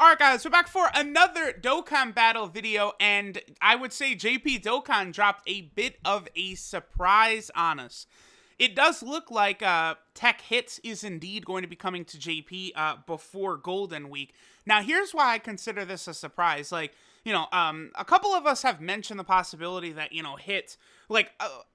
Alright guys, we're back for another Dokkan battle video, and I would say JP Dokkan dropped a bit of a surprise on us. It does look like TEQ Hits is indeed going to be coming to JP before Golden Week. Now here's why I consider this a surprise. Like, a couple of us have mentioned the possibility that, Hit,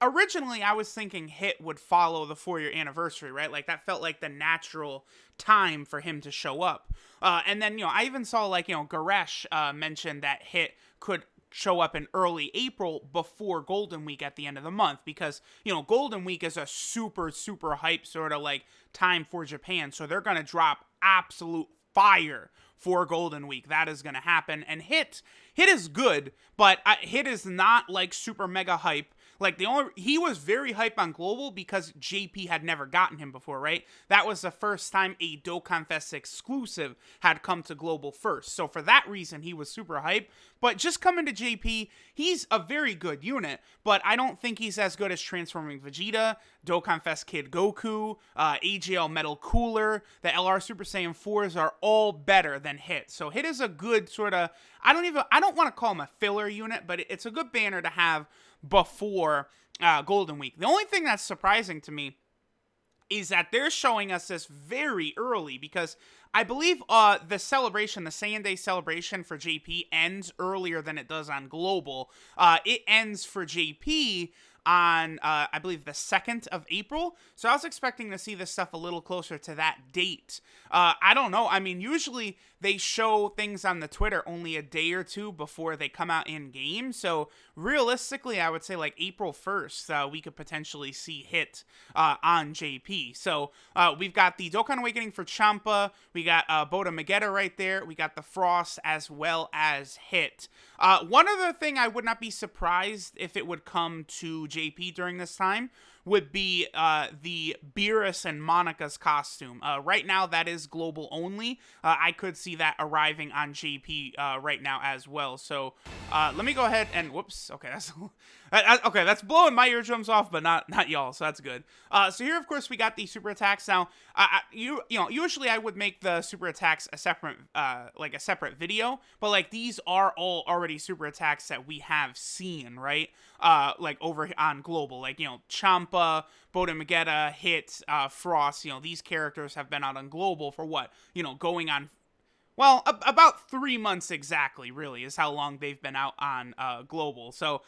originally I was thinking Hit would follow the 4-year anniversary, right? Like, that felt like the natural time for him to show up. And then, I even saw, Garesh mention that Hit could show up in early April before Golden Week at the end of the month because, Golden Week is a super, super hype sort of, time for Japan. So they're going to drop absolute fire for Golden Week. That is going to happen. And Hit is good, but Hit is not, super mega hype. He was very hype on Global because JP had never gotten him before, right? That was the first time a DOKKANFEST exclusive had come to Global first. So for that reason, he was super hype. But just coming to JP, he's a very good unit, but I don't think he's as good as Transforming Vegeta, DOKKANFEST Kid Goku, AGL Metal Cooler, the LR Super Saiyan 4s are all better than Hit. So Hit is a good sort of, I don't want to call him a filler unit, but it's a good banner to have before Golden Week. The only thing that's surprising to me is that they're showing us this very early because I believe the celebration, the Saiyan Day celebration for JP ends earlier than it does on Global. It ends for JP on, I believe, the 2nd of April. So I was expecting to see this stuff a little closer to that date. I don't know. I mean, usually they show things on the Twitter only a day or two before they come out in game. So realistically, I would say April 1st, we could potentially see Hit on JP. So we've got the Dokkan Awakening for Champa. We got Boda Magetta right there. We got the Frost as well as Hit. One other thing I would not be surprised if it would come to JP during this time would be the Beerus and Monica's costume. Right now, that is global only. I could see that arriving on JP right now as well. So let me go ahead and whoops. Okay, that's blowing my eardrums off, but not y'all. So that's good. So here, of course, we got the super attacks. Now, usually I would make the super attacks a separate a separate video, but these are all already super attacks that we have seen, right? Over on global, Champa, Boda Magetta, Hit, Frost, these characters have been out on global for what, going on, well, about 3 months exactly, really, is how long they've been out on global. So,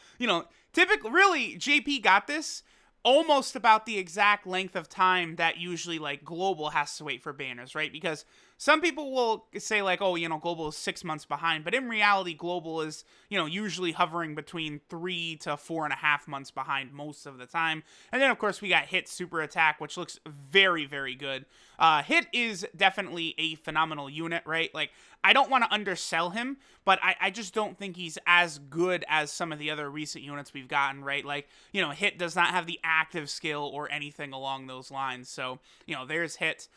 typically, really, JP got this almost about the exact length of time that usually global has to wait for banners, right? Because some people will say global is 6 months behind, but in reality, global is, usually hovering between 3 to 4.5 months behind most of the time. And then of course we got Hit super attack, which looks very, very good. Hit is definitely a phenomenal unit, right? I don't want to undersell him, but I just don't think he's as good as some of the other recent units we've gotten, right? Hit does not have the active skill or anything along those lines. So, there's Hit.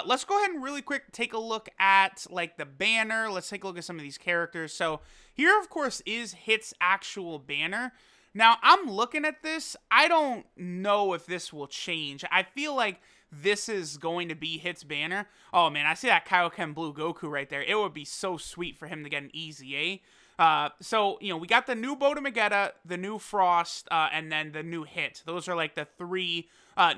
Let's go ahead and really quick take a look at the banner. Let's take a look at some of these characters. So here, of course, is Hit's actual banner. Now, I'm looking at this. I don't know if this will change. I feel like this is going to be Hit's banner. Oh, man, I see that Kaioken Blue Goku right there. It would be so sweet for him to get an easy A. So, we got the new Boda Magetta, the new Frost, and then the new Hit. Those are the 3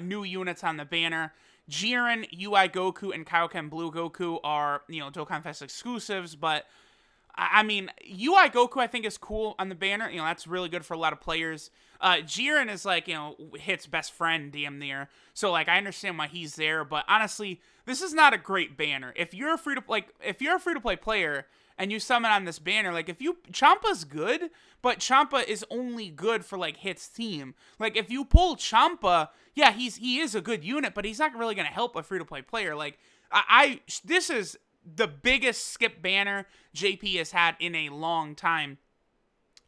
new units on the banner. Jiren, UI Goku, and Kaioken Blue Goku are, DOKKANFEST exclusives, but, I mean, UI Goku I think is cool on the banner. That's really good for a lot of players. Jiren is, Hit's best friend, damn near. So, I understand why he's there, but honestly, this is not a great banner. If you're a free-to-play player, and you summon on this banner, Champa's good, but Champa is only good for, Hit's team. If you pull Champa, yeah, he is a good unit, but he's not really going to help a free-to-play player. This is the biggest skip banner JP has had in a long time.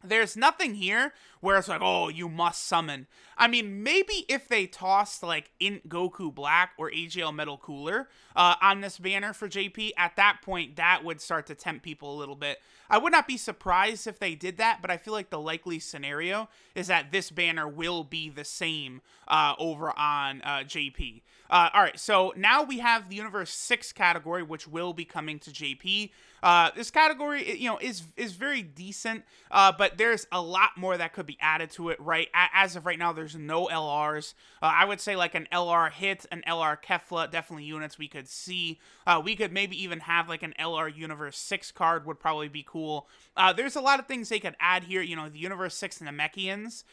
there's nothing here where it's like, oh, you must summon. I mean, maybe if they tossed like Int Goku Black or AGL Metal Cooler on this banner for JP, at that point, that would start to tempt people a little bit. I would not be surprised if they did that, but I feel like the likely scenario is that this banner will be the same over on JP. All right, so now we have the Universe 6 category, which will be coming to JP. This category, is very decent, but there's a lot more that could be added to it, right? As of right now, there's no LRs. I would say like an LR Hit, an LR Kefla, definitely units we could see. We could maybe even have like an LR Universe 6 card would probably be cool. There's a lot of things they could add here. The Universe 6 Namekians,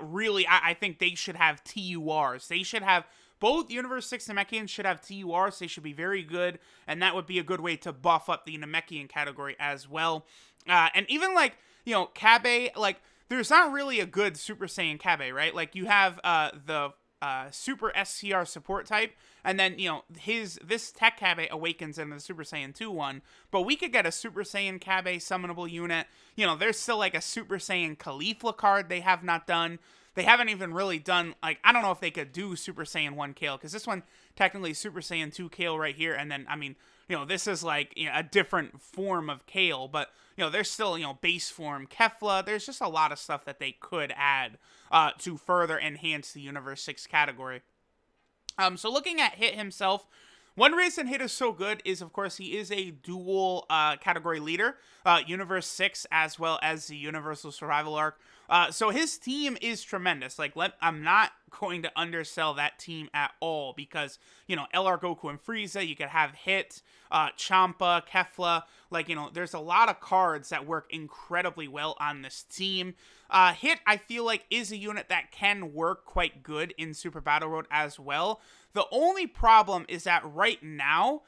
really, I think they should have TURs. They should have both Universe 6 Namekians should have TURs. They should be very good, and that would be a good way to buff up the Namekian category as well. And even like, Kabe, like, there's not really a good Super Saiyan Kabe, right? Like, you have the Super SCR support type, and then, this Tech Kabe awakens into the Super Saiyan 2 one, but we could get a Super Saiyan Kabe summonable unit. There's still like a Super Saiyan Caulifla card they have not done. They haven't even really done, like, I don't know if they could do Super Saiyan 1 Kale, because this one, technically, Super Saiyan 2 Kale right here, and then, I mean, this is, like, a different form of Kale, but, there's still, base form Kefla. There's just a lot of stuff that they could add to further enhance the Universe 6 category. So looking at Hit himself, one reason Hit is so good is, of course, he is a dual category leader, Universe 6 as well as the Universal Survival Arc. So his team is tremendous. Like, I'm not going to undersell that team at all because, LR Goku and Frieza, you could have Hit, Champa, Kefla. Like, there's a lot of cards that work incredibly well on this team. Hit, I feel like, is a unit that can work quite good in Super Battle Road as well. The only problem is that right now,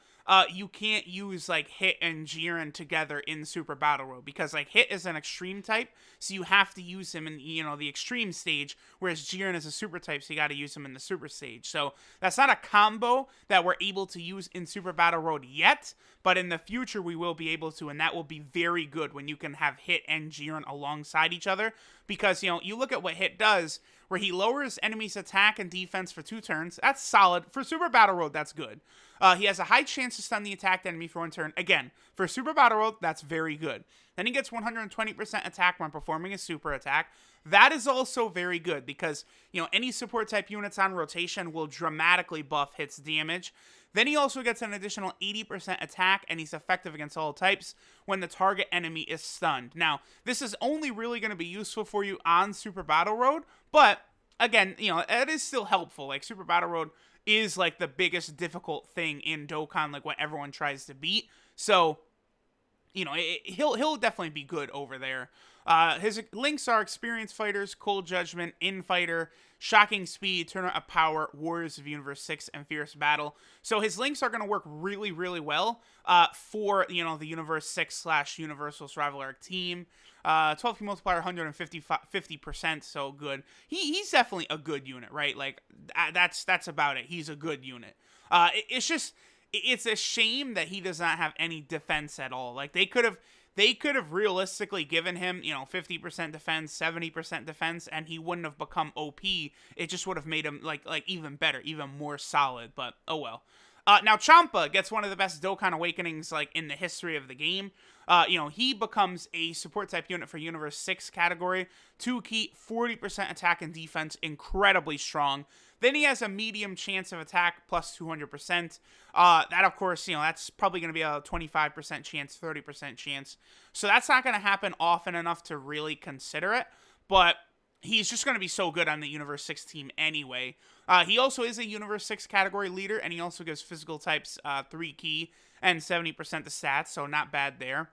you can't use, like, Hit and Jiren together in Super Battle Road, because, like, Hit is an extreme type, so you have to use him in, the extreme stage, whereas Jiren is a super type, so you gotta use him in the super stage. So, that's not a combo that we're able to use in Super Battle Road yet, but in the future we will be able to, and that will be very good when you can have Hit and Jiren alongside each other, because, you look at what Hit does, where he lowers enemies' attack and defense for 2 turns. That's solid. For Super Battle Road, that's good. He has a high chance to stun the attacked enemy for 1 turn. Again, for Super Battle Road, that's very good. Then he gets 120% attack when performing a super attack. That is also very good because, any support type units on rotation will dramatically buff Hit's damage. Then he also gets an additional 80% attack, and he's effective against all types when the target enemy is stunned. Now, this is only really going to be useful for you on Super Battle Road, but, again, it is still helpful. Like, Super Battle Road is, like, the biggest difficult thing in Dokkan, like, what everyone tries to beat. So, he'll definitely be good over there. His links are Experienced Fighters, Cold Judgment, Infighter, Shocking Speed, Turner of Power, Warriors of Universe 6, and Fierce Battle. So his links are going to work really, really well for, the Universe 6 / Universal Survival Arc team. 12 key multiplier, 50%, so good. He's definitely a good unit, right? Like, that's about it. He's a good unit. It's a shame that he does not have any defense at all. Like, they could have realistically given him, 50% defense, 70% defense, and he wouldn't have become OP. It just would have made him, like even better, even more solid, but oh well. Now, Champa gets one of the best Dokkan Awakenings, like, in the history of the game. He becomes a support type unit for Universe 6 category. 2 key, 40% attack and defense, incredibly strong. Then he has a medium chance of attack, plus 200%. That, of course, that's probably going to be a 25% chance, 30% chance. So that's not going to happen often enough to really consider it. But he's just going to be so good on the Universe 6 team anyway. He also is a Universe 6 category leader, and he also gives physical types 3 key and 70% the stats, so not bad there.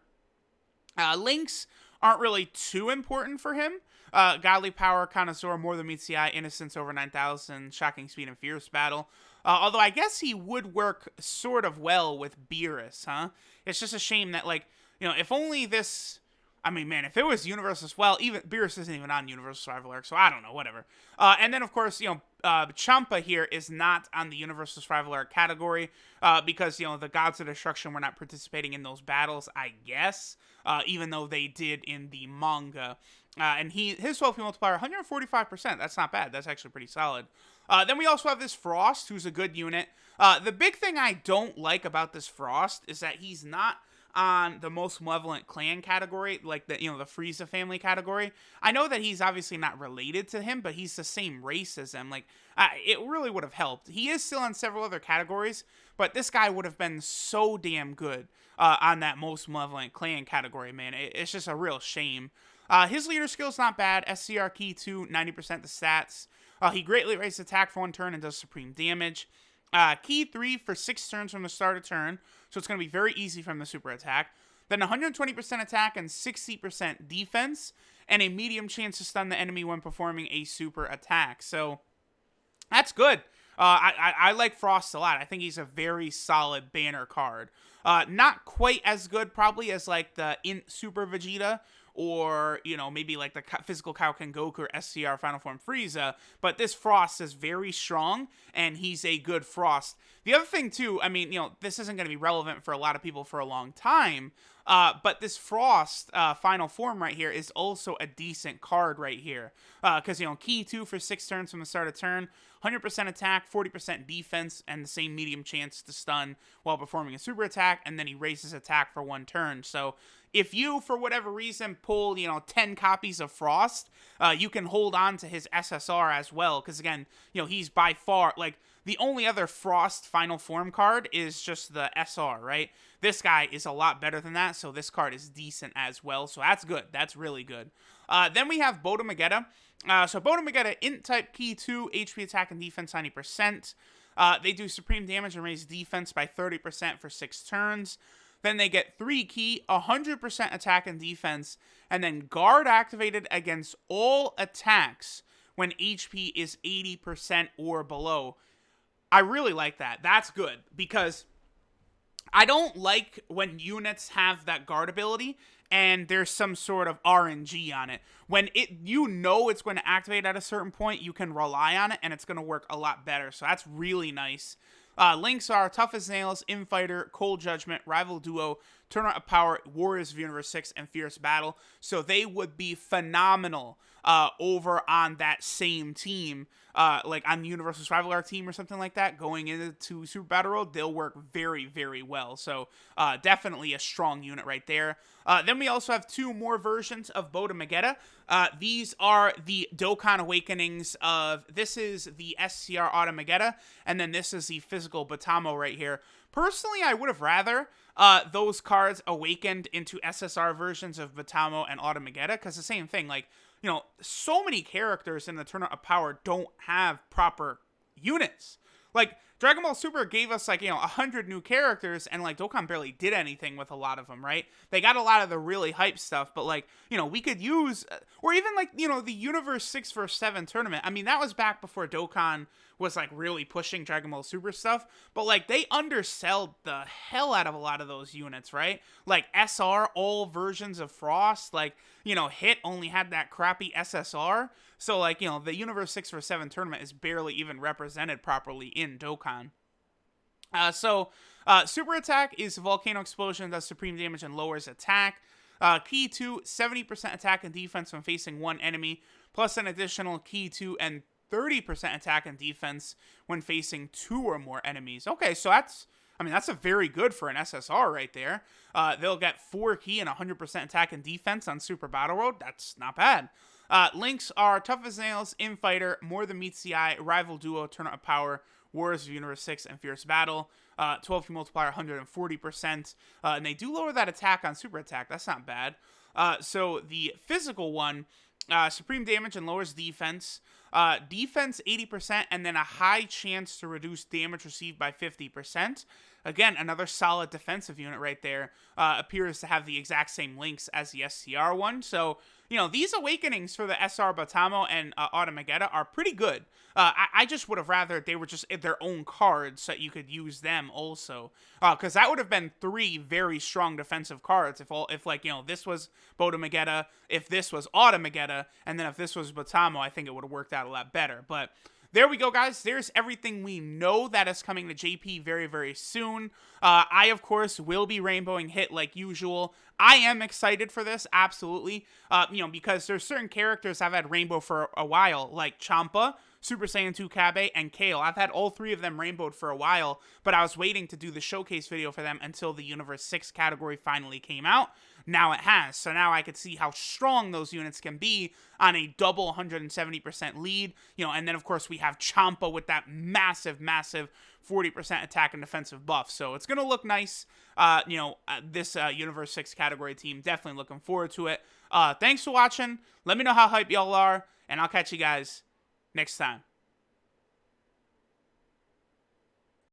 Links aren't really too important for him. Godly Power, Connoisseur, More Than Meets the Eye, Innocence over 9,000, Shocking Speed, and Fierce Battle. Although I guess he would work sort of well with Beerus, huh? It's just a shame that, like, if only this... I mean, man, if it was Universal... Well, even Beerus isn't even on Universal Survival Arc, so I don't know, whatever. And then, of course, Champa here is not on the Universal Survival Art category because, you know, the Gods of Destruction were not participating in those battles, I guess, even though they did in the manga. And his 12 multiplier, 145%. That's not bad. That's actually pretty solid. Then we also have this Frost, who's a good unit. The big thing I don't like about this Frost is that he's not on the most malevolent clan category, like the Frieza family category. I know that he's obviously not related to him, but he's the same race as him. Like, it really would have helped. He is still on several other categories, but this guy would have been so damn good on that most malevolent clan category, man. It's just a real shame. His leader skill's not bad. SCR key 2, 90% the stats. He greatly raises attack for 1 turn and does supreme damage. Key 3 for 6 turns from the start of turn, so it's going to be very easy from the super attack. Then 120% attack and 60% defense, and a medium chance to stun the enemy when performing a super attack. So that's good. I like Frost a lot. I think he's a very solid banner card. Not quite as good probably as like the Super Vegeta, or, you know, maybe like the physical Kaioken Goku or SCR Final Form Frieza, but this Frost is very strong, and he's a good Frost. The other thing, too, I mean, you know, this isn't going to be relevant for a lot of people for a long time, but this Frost Final Form right here is also a decent card right here, because, you know, key 2 for 6 turns from the start of turn, 100% attack, 40% defense, and the same medium chance to stun while performing a super attack, and then he raises attack for 1 turn. So if you, for whatever reason, pull, you know, 10 copies of Frost, you can hold on to his SSR as well, because, again, you know, he's by far, like, the only other Frost Final Form card is just the SR, right? This guy is a lot better than that, so this card is decent as well, so that's good. That's really good. Then we have Bodomagetta. So Bodomagetta, Int type, key 2, HP attack and defense 90%. They do supreme damage and raise defense by 30% for 6 turns. Then they get 3 key, 100% attack and defense, and then guard activated against all attacks when HP is 80% or below. I really like that. That's good, because I don't like when units have that guard ability and there's some sort of RNG on it. When you know it's going to activate at a certain point, you can rely on it, and it's going to work a lot better. So that's really nice. Links are Tough as Nails, Infighter, Cold Judgment, Rival Duo, Tournament of Power, Warriors of Universe 6, and Fierce Battle. So they would be phenomenal over on that same team, like on the Universal Survival Art team or something like that, going into Super Battle World. They'll work very, very well. So definitely a strong unit right there. Then we also have 2 more versions of Bodomagetta. These are the Dokkan Awakenings of, this is the SCR Automagetta, and then this is the physical Batamo right here. Personally, I would have rather those cards awakened into SSR versions of Batamo and Automagetta, because the same thing, like, you know, so many characters in the Tournament of Power don't have proper units. Like, Dragon Ball Super gave us, like, you know, 100 new characters, and, like, Dokkan barely did anything with a lot of them, right? They got a lot of the really hype stuff, but, like, you know, we could use, or even, like, you know, the Universe 6 vs. 7 tournament. I mean, that was back before Dokkan was, like, really pushing Dragon Ball Super stuff, but, like, they underselled the hell out of a lot of those units, right? Like, SR, all versions of Frost, like, you know, Hit only had that crappy SSR, so, like, you know, the Universe 6 vs. 7 tournament is barely even represented properly in Dokkan. Super Attack is Volcano Explosion, does supreme damage and lowers attack. Key 2, 70% attack and defense when facing 1 enemy, plus an additional Key 2 and 30% attack and defense when facing 2 or more enemies. Okay, so that's a very good for an SSR right there. They'll get 4 key and 100% attack and defense on Super Battle World. That's not bad. Links are Tough as Nails, Infighter, More Than Meets the Eye, Rival Duo, Tournament of Power, Warriors of Universe 6, and Fierce Battle. 12 key multiplier, 140%. And they do lower that attack on Super Attack. That's not bad. So the physical one, supreme damage and lowers defense. Defense 80%, and then a high chance to reduce damage received by 50%. Again, another solid defensive unit right there. Appears to have the exact same links as the SCR one. So, you know, these awakenings for the SR Batamo and Automagetta are pretty good. I just would have rather they were just their own cards so that you could use them also. Because that would have been 3 very strong defensive cards if like, you know, this was Bodomagetta, if this was Automagetta, and then if this was Batamo, I think it would have worked out a lot better. But there we go, guys. There's everything we know that is coming to JP very, very soon. I, of course, will be rainbowing Hit like usual. I am excited for this, absolutely. Because there's certain characters I've had rainbow for a while, like Champa, Super Saiyan 2 Kabe, and Kale. I've had all three of them rainbowed for a while, but I was waiting to do the showcase video for them until the Universe 6 category finally came out. Now it has, so now I could see how strong those units can be on a double 170% lead, and then of course we have Champa with that massive 40% attack and defensive buff, so it's going to look nice. This Universe 6 category team, definitely looking forward to it. Thanks for watching, let me know how hype y'all are, and I'll catch you guys next time.